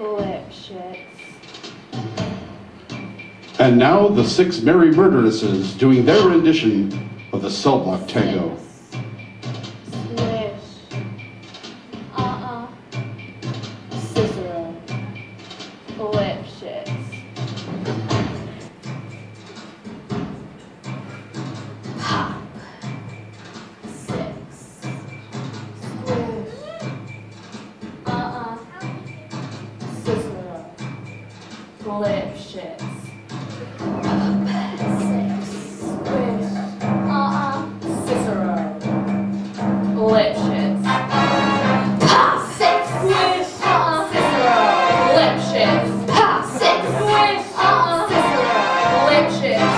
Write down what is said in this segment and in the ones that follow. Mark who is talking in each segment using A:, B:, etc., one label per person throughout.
A: Flip shits.
B: And now the 6 merry murderesses doing their rendition of the Cell Block Tango.
A: Swish. Cicero. Flip shits. Pop. 6. Swish. Cicero. Flip shits. Lip shits. Pop 6. Swish. Cicero. Lip shits. Pop 6. Swish. Cicero. Lip shits.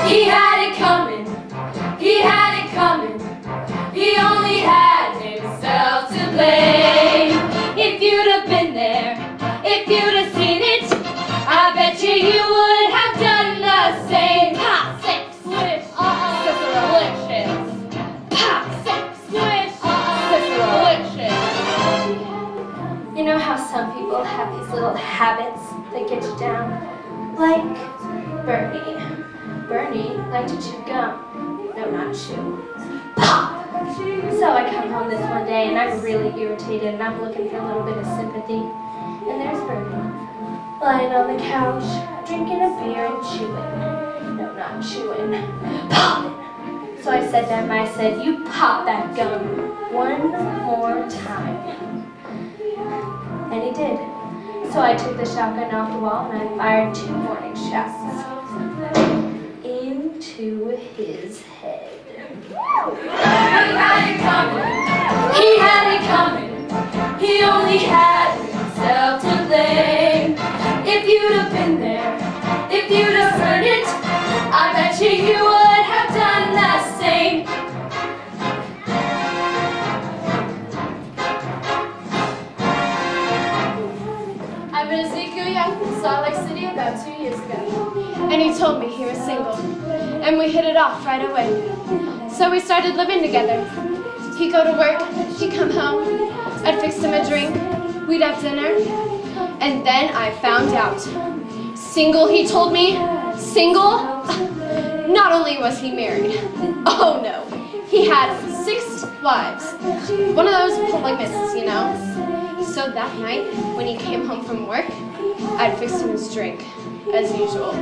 A: He had it coming. He had it coming. He only had himself to blame. If you'd have been there, if you'd have seen it, I bet you would have done the same. Pop 6. Swish. Cicero. Lip shits. Pop 6. You know how some people have these little habits that get you down? Like Bernie. Bernie liked to chew gum. No, not chew. Pop! So I come home this one day and I'm really irritated and I'm looking for a little bit of sympathy. And there's Bernie, lying on the couch, drinking a beer and chewing. No, not chewing. Popping! So I said to him, I said, you pop that gum one more time. And he did. So I took the shotgun off the wall and I fired 2 warning shots into his head. He had it coming. He had it coming. He only had himself to blame. If you'd have been there, if you'd have heard it, I bet you would have done the same. I met Ezekiel Young from Salt Lake City about 2 years ago, and he told me he was single, and we hit it off right away. So we started living together. He'd go to work, he'd come home, I'd fix him a drink, we'd have dinner, and then I found out. Single, he told me, single? Not only was he married, oh no, he had 6 wives. One of those polygamous, you know. So that night, when he came home from work, I'd fix him his drink, as usual.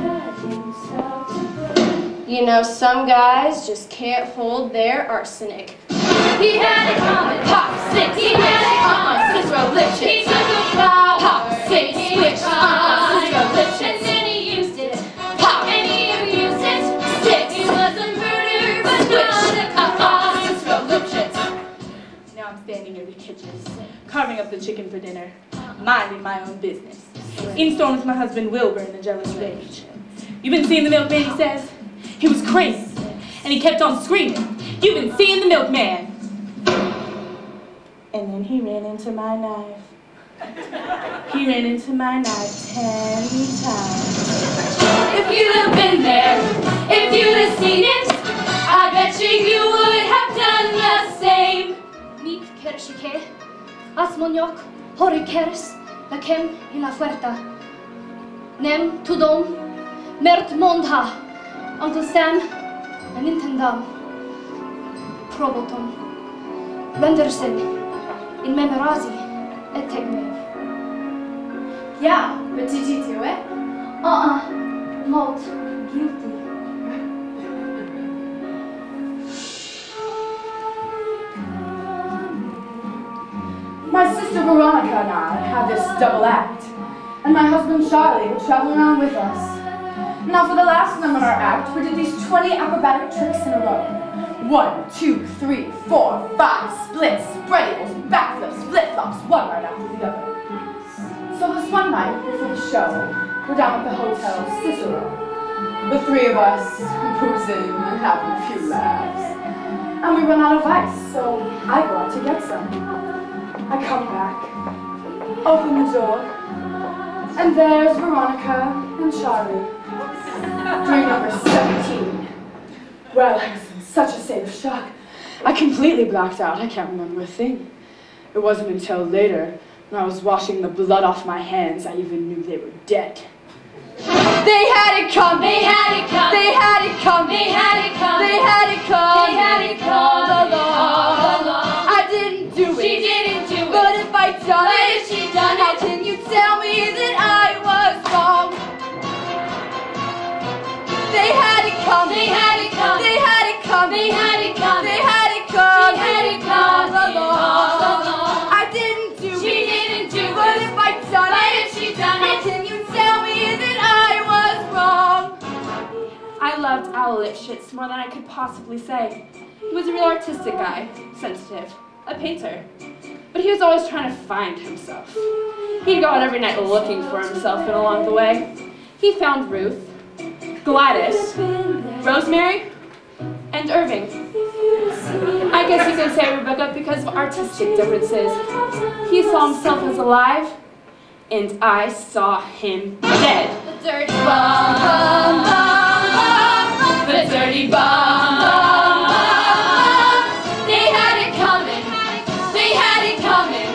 A: You know, some guys just can't hold their arsenic. He had it coming, pop 6, he had it coming, Cicero lip shit. He took a flower, pop 6, switch, Cicero lip shit. And then he used it, pop, and he abused it, 6. He was a murderer, but not a Cicero lip shit.
C: Now I'm standing in the kitchen, carving up the chicken for dinner, minding my own business. In storms my husband Wilbur in a jealous rage. You've been seeing the milkman, he says? He was crazy, and he kept on screaming, you've been seeing the milkman. And then he ran into my knife. He ran into my knife 10 times.
A: If you'd have been there, if you'd have seen it, I bet you would have done the same. Mik kershike, asmonyok, horikeres, lakem in la fuerta. Nem tudom, mert mondha, Uncle Sam, and intendam, proboton, rendersen, in memorazi, et tegme.
D: Yeah, but did you do it?
A: Not guilty.
D: My sister Veronica and I had this double act, and my husband Charlie would travel around with us. Now for the last number of our act, we did these 20 acrobatic tricks in a row. 1, 2, 3, 4, 5, splits, spread eagles, backflips, flip-flops, one right after the other. So this one night, before the show, we're down at the Hotel Cicero. The 3 of us, boozing and having a few laughs. And we run out of ice, so I go out to get some. I come back, open the door, and there's Veronica and Charlie. Doing number 17. Well, I was in such a state of shock. I completely blacked out. I can't remember a thing. It wasn't until later, When I was washing the blood off my hands, I even knew they were dead. They had it coming. They had it coming. They had it coming. They had it coming. They had it coming. They had it coming all along. I didn't do it. She didn't do it. But if I done it, if she done it, how can you tell me that I was wrong? They had it coming. They had it coming. They had it coming. They had it coming. They had it coming. She had it coming all along. I didn't do it. She didn't do it. But if I done it, if she done it, how can you tell me that I was wrong? I loved Owl Lipschitz more than I could possibly say. He was a real artistic guy, sensitive, a painter. But he was always trying to find himself. He'd go out every night looking for himself, and along the way, he found Ruth, Gladys, Rosemary, and Irving. I guess you could say Rebecca because of artistic differences. He saw himself as alive, and I saw him dead.
A: The dirty bum, bum, bum, bum. The dirty bum, bum, bum. They had it coming. They had it coming.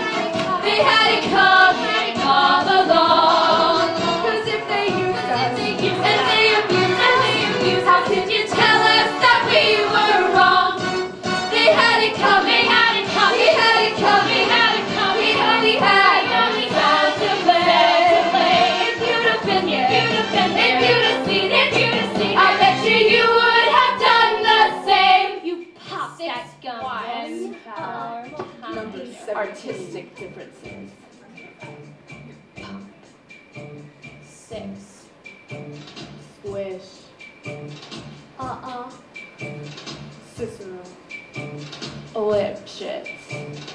A: They had it coming all along. 'Cause if they used us, and they abused, how could you tell us that we were wrong? They had it coming. They had it coming. They had it coming. They had it coming. We only had to play. If you'd have been there, if you'd have seen, I bet you would have done the same. You popped that gum.
D: Number 7. Artistic differences.
A: 6.
D: Squish.
A: Uh-uh.
D: Cicero. Lipschitz.